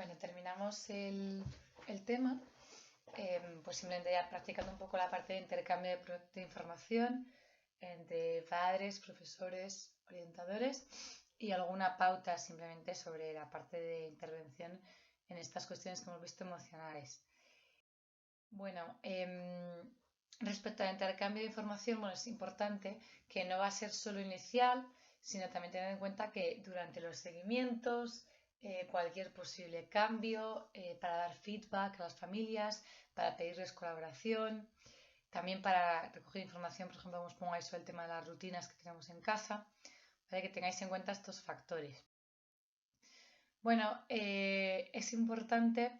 Bueno, terminamos el tema, pues simplemente ya practicando un poco la parte de intercambio de información entre padres, profesores, orientadores y alguna pauta simplemente sobre la parte de intervención en estas cuestiones que hemos visto emocionales. Bueno, respecto al intercambio de información, bueno, es importante que no va a ser solo inicial, sino también tener en cuenta que durante los seguimientos, cualquier posible cambio, para dar feedback a las familias, para pedirles colaboración, también para recoger información, por ejemplo, os pongáis sobre el tema de las rutinas que tenemos en casa, para que tengáis en cuenta estos factores. Bueno, es importante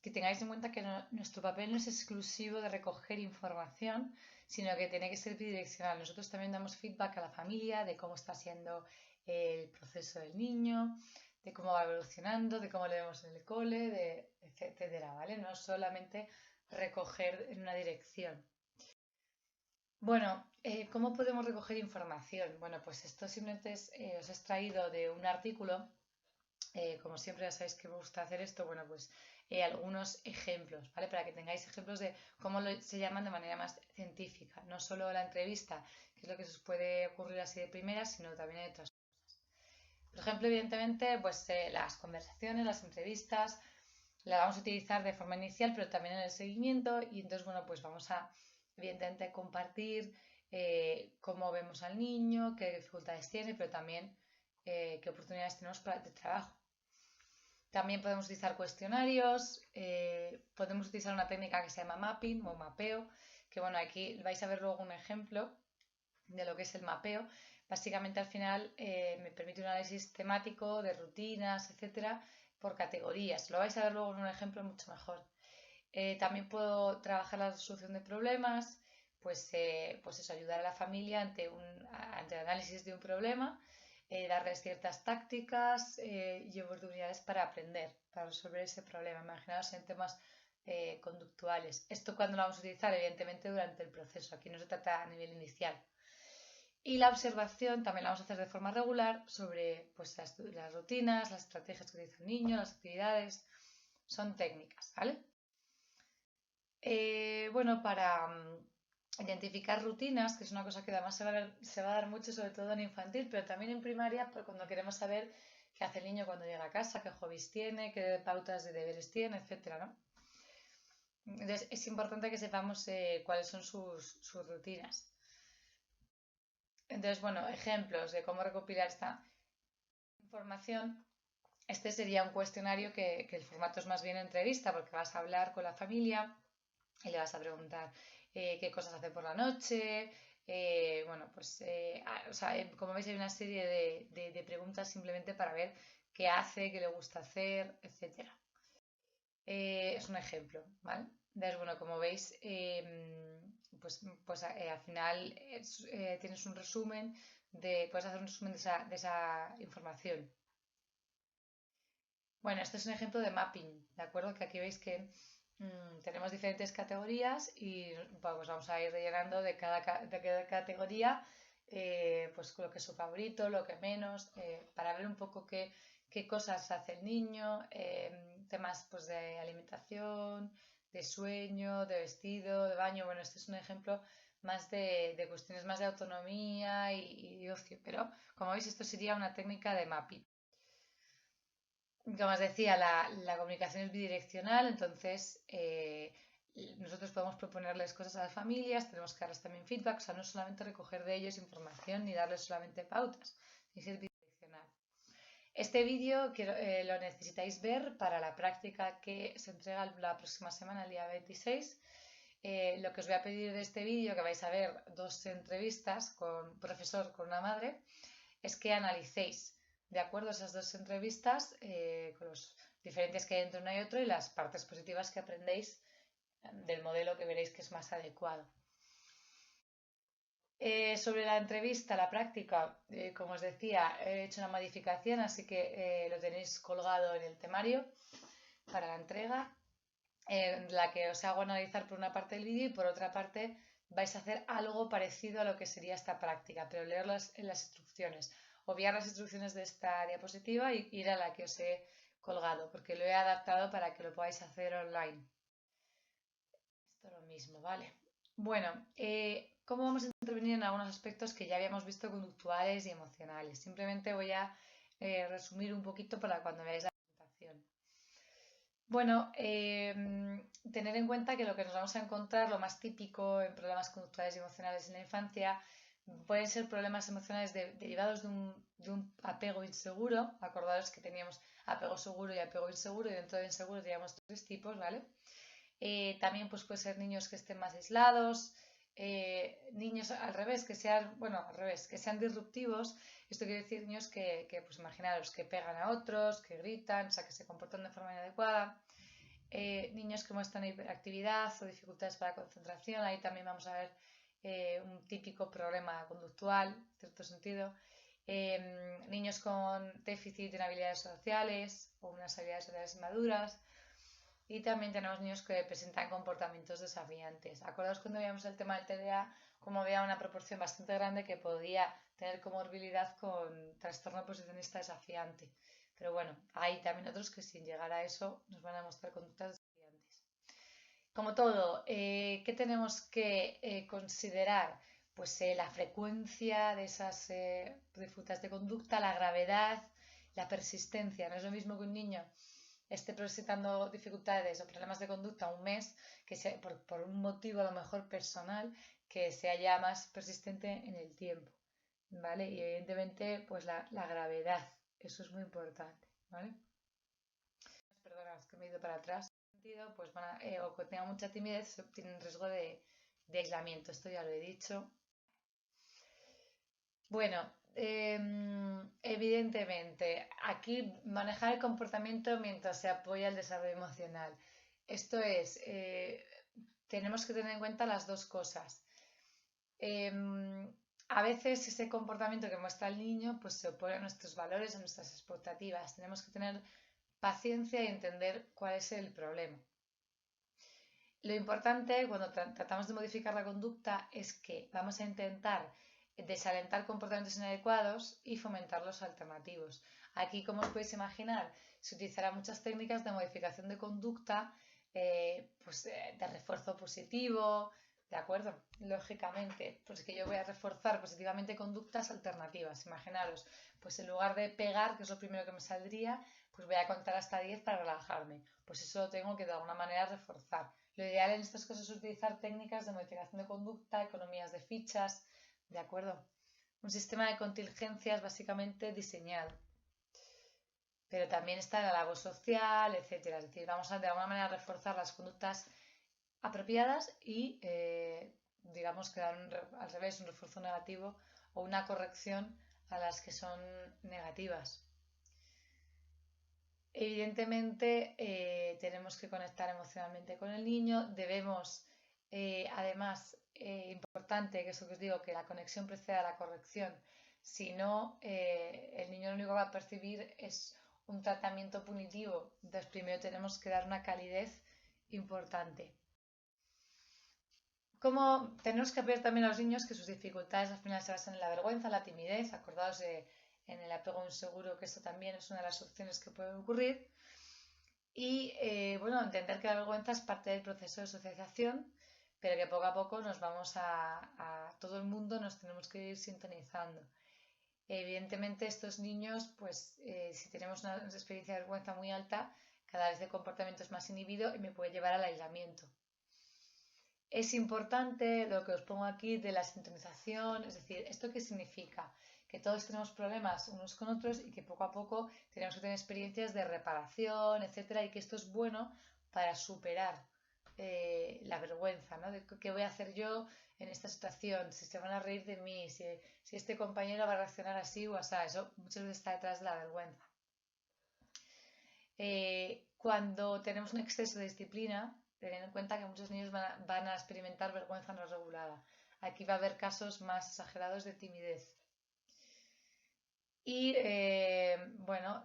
que tengáis en cuenta que nuestro papel no es exclusivo de recoger información, sino que tiene que ser bidireccional. Nosotros también damos feedback a la familia de cómo está siendo el proceso del niño, de cómo va evolucionando, de cómo le vemos en el cole, etcétera, ¿vale? No solamente recoger en una dirección. Bueno, ¿cómo podemos recoger información? Bueno, pues esto simplemente os he extraído de un artículo. Como siempre ya sabéis que me gusta hacer esto, bueno, pues algunos ejemplos, ¿vale? Para que tengáis ejemplos de cómo se llaman de manera más científica, no solo la entrevista, que es lo que se os puede ocurrir así de primera, sino también hay otras cosas. Por ejemplo, evidentemente, pues las conversaciones, las entrevistas, las vamos a utilizar de forma inicial, pero también en el seguimiento y entonces, bueno, pues vamos a, evidentemente, compartir cómo vemos al niño, qué dificultades tiene, pero también qué oportunidades tenemos de trabajo. También podemos utilizar cuestionarios, podemos utilizar una técnica que se llama mapping o mapeo, que bueno, aquí vais a ver luego un ejemplo de lo que es el mapeo. Básicamente al final me permite un análisis temático de rutinas, etcétera, por categorías. Lo vais a ver luego en un ejemplo mucho mejor. También puedo trabajar la resolución de problemas, pues eso, ayudar a la familia ante el análisis de un problema, darles ciertas tácticas y oportunidades para aprender, para resolver ese problema. Imaginaos en temas conductuales. Esto cuando lo vamos a utilizar, evidentemente, durante el proceso. Aquí no se trata a nivel inicial. Y la observación también la vamos a hacer de forma regular sobre pues, las rutinas, las estrategias que utiliza el niño, las actividades. Son técnicas, ¿vale? Bueno, para identificar rutinas, que es una cosa que además se va a dar mucho, sobre todo en infantil, pero también en primaria, cuando queremos saber qué hace el niño cuando llega a casa, qué hobbies tiene, qué pautas de deberes tiene, etcétera, ¿no? Entonces es importante que sepamos cuáles son sus rutinas. Entonces, bueno, ejemplos de cómo recopilar esta información. Este sería un cuestionario que el formato es más bien entrevista, porque vas a hablar con la familia y le vas a preguntar qué cosas hace por la noche. Bueno, pues o sea, como veis hay una serie de preguntas simplemente para ver qué hace, qué le gusta hacer, etcétera. Es un ejemplo, ¿vale? Entonces, bueno, como veis, pues al final tienes un resumen puedes hacer un resumen de esa información. Bueno, este es un ejemplo de mapping, ¿de acuerdo? Que aquí veis que tenemos diferentes categorías y pues vamos a ir rellenando de cada categoría pues lo que es su favorito, lo que menos, para ver un poco qué cosas hace el niño, temas pues de alimentación, de sueño, de vestido, de baño. Bueno, este es un ejemplo más de cuestiones más de autonomía y ocio, pero como veis esto sería una técnica de mapping. Como os decía, la comunicación es bidireccional, entonces nosotros podemos proponerles cosas a las familias, tenemos que darles también feedback, o sea, no solamente recoger de ellos información ni darles solamente pautas, tiene que ser bidireccional. Este vídeo lo necesitáis ver para la práctica que se entrega la próxima semana, el día 26. Lo que os voy a pedir de este vídeo, que vais a ver dos entrevistas con un profesor, con una madre, es que analicéis de acuerdo a esas dos entrevistas con los diferentes que hay entre una y otra y las partes positivas que aprendéis del modelo que veréis que es más adecuado. Sobre la entrevista, la práctica, como os decía, he hecho una modificación, así que lo tenéis colgado en el temario para la entrega, en la que os hago analizar por una parte el vídeo y por otra parte vais a hacer algo parecido a lo que sería esta práctica, pero leerlas en las instrucciones, obviar las instrucciones de esta diapositiva y ir a la que os he colgado, porque lo he adaptado para que lo podáis hacer online. Esto es lo mismo, ¿vale? Bueno, ¿cómo vamos a intervenir en algunos aspectos que ya habíamos visto conductuales y emocionales? Simplemente voy a resumir un poquito para cuando veáis la presentación. Bueno, tener en cuenta que lo que nos vamos a encontrar, lo más típico en problemas conductuales y emocionales en la infancia, pueden ser problemas emocionales derivados de un apego inseguro. Acordaros que teníamos apego seguro y apego inseguro, y dentro de inseguro teníamos tres tipos, ¿vale? También pues puede ser niños que estén más aislados, niños al revés, que sean disruptivos. Esto quiere decir niños que pues imaginaros, que pegan a otros, que gritan, o sea, que se comportan de forma inadecuada. Niños que muestran hiperactividad o dificultades para la concentración, ahí también vamos a ver un típico problema conductual, en cierto sentido. Niños con déficit en habilidades sociales o unas habilidades sociales maduras. Y también tenemos niños que presentan comportamientos desafiantes. Acordaos cuando veíamos el tema del TDA, como había una proporción bastante grande que podía tener comorbilidad con trastorno oposicionista desafiante. Pero bueno, hay también otros que sin llegar a eso nos van a mostrar conductas desafiantes. Como todo, ¿qué tenemos que considerar? Pues la frecuencia de esas dificultades de conducta, la gravedad, la persistencia. No es lo mismo que un niño esté presentando dificultades o problemas de conducta un mes, que sea por un motivo a lo mejor personal, que sea ya más persistente en el tiempo, ¿vale? Y evidentemente, pues la gravedad, eso es muy importante, ¿vale? Perdona, es que me he ido para atrás. Pues o que tengan mucha timidez, tienen riesgo de aislamiento, esto ya lo he dicho. Bueno, evidentemente, aquí manejar el comportamiento mientras se apoya el desarrollo emocional. Esto es, tenemos que tener en cuenta las dos cosas. A veces ese comportamiento que muestra el niño pues se opone a nuestros valores, a nuestras expectativas. Tenemos que tener paciencia y entender cuál es el problema. Lo importante cuando tratamos de modificar la conducta es que vamos a intentar desalentar comportamientos inadecuados y fomentar los alternativos. Aquí, como os podéis imaginar, se utilizarán muchas técnicas de modificación de conducta, de refuerzo positivo, ¿de acuerdo? Lógicamente, pues que yo voy a reforzar positivamente conductas alternativas. Imaginaros, pues en lugar de pegar, que es lo primero que me saldría, pues voy a contar hasta 10 para relajarme. Pues eso lo tengo que de alguna manera reforzar. Lo ideal en estas cosas es utilizar técnicas de modificación de conducta, economías de fichas, ¿de acuerdo? Un sistema de contingencias básicamente diseñado. Pero también está la labor social, etcétera. Es decir, vamos a de alguna manera reforzar las conductas apropiadas y, digamos, que dar al revés un refuerzo negativo o una corrección a las que son negativas. Evidentemente, tenemos que conectar emocionalmente con el niño. Debemos, además, importante, que eso que os digo, que la conexión preceda a la corrección. Si no, el niño lo único que va a percibir es un tratamiento punitivo. Entonces, primero tenemos que dar una calidez importante. Como tenemos que ver también a los niños que sus dificultades al final se basan en la vergüenza, la timidez. Acordaos en el apego inseguro, que eso también es una de las opciones que pueden ocurrir. Y entender que la vergüenza es parte del proceso de socialización, pero que poco a poco nos vamos a todo el mundo, nos tenemos que ir sintonizando. Evidentemente, estos niños, pues si tenemos una experiencia de vergüenza muy alta, cada vez el comportamiento es más inhibido y me puede llevar al aislamiento. Es importante lo que os pongo aquí de la sintonización, es decir, ¿esto qué significa? Que todos tenemos problemas unos con otros y que poco a poco tenemos que tener experiencias de reparación, etcétera, y que esto es bueno para superar la vergüenza, ¿no? De qué voy a hacer yo en esta situación, si se van a reír de mí, si este compañero va a reaccionar así o así, eso muchas veces está detrás de la vergüenza. Cuando tenemos un exceso de disciplina, teniendo en cuenta que muchos niños van a experimentar vergüenza no regulada. Aquí va a haber casos más exagerados de timidez. Y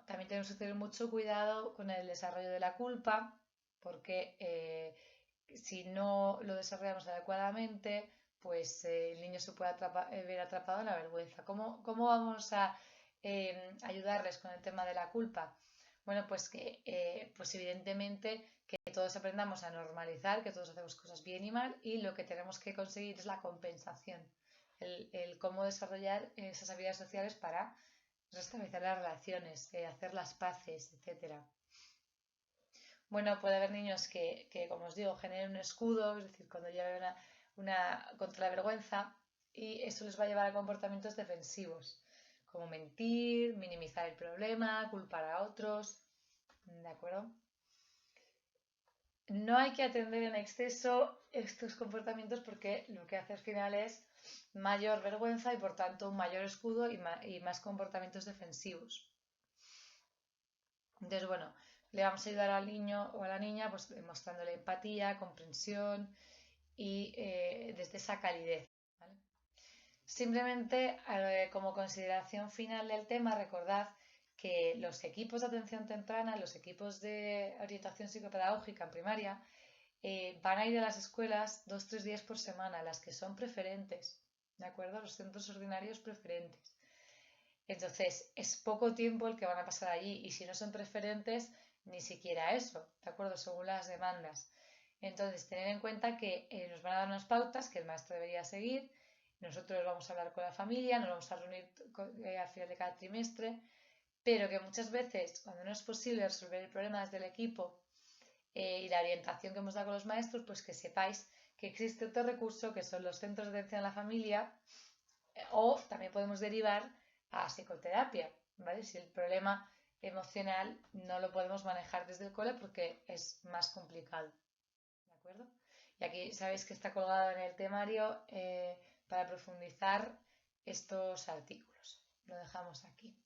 también tenemos que tener mucho cuidado con el desarrollo de la culpa, porque si no lo desarrollamos adecuadamente, pues el niño se puede ver atrapado en la vergüenza. ¿Cómo vamos a ayudarles con el tema de la culpa? Bueno, pues que pues evidentemente que todos aprendamos a normalizar, que todos hacemos cosas bien y mal, y lo que tenemos que conseguir es la compensación, el cómo desarrollar esas habilidades sociales para restablecer las relaciones, hacer las paces, etcétera. Bueno, puede haber niños como os digo, generen un escudo, es decir, cuando lleven contra la vergüenza, y eso les va a llevar a comportamientos defensivos, como mentir, minimizar el problema, culpar a otros, ¿de acuerdo? No hay que atender en exceso estos comportamientos porque lo que hace al final es mayor vergüenza y por tanto un mayor escudo y más comportamientos defensivos. Entonces, bueno, le vamos a ayudar al niño o a la niña pues demostrándole empatía, comprensión y desde esa calidez. ¿Vale? Simplemente como consideración final del tema, recordad que los equipos de atención temprana, los equipos de orientación psicopedagógica en primaria, van a ir a las escuelas 2-3 días por semana, las que son preferentes, ¿de acuerdo? Los centros ordinarios preferentes. Entonces, es poco tiempo el que van a pasar allí y si no son preferentes, ni siquiera eso, ¿de acuerdo? Según las demandas. Entonces, tener en cuenta que nos van a dar unas pautas que el maestro debería seguir. Nosotros vamos a hablar con la familia, nos vamos a reunir al final de cada trimestre, pero que muchas veces, cuando no es posible resolver el problema desde el equipo y la orientación que hemos dado con los maestros, pues que sepáis que existe otro recurso que son los centros de atención a la familia o también podemos derivar a psicoterapia, ¿vale? Si el problema emocional no lo podemos manejar desde el cole porque es más complicado, ¿de acuerdo? Y aquí sabéis que está colgado en el temario para profundizar estos artículos. Lo dejamos aquí.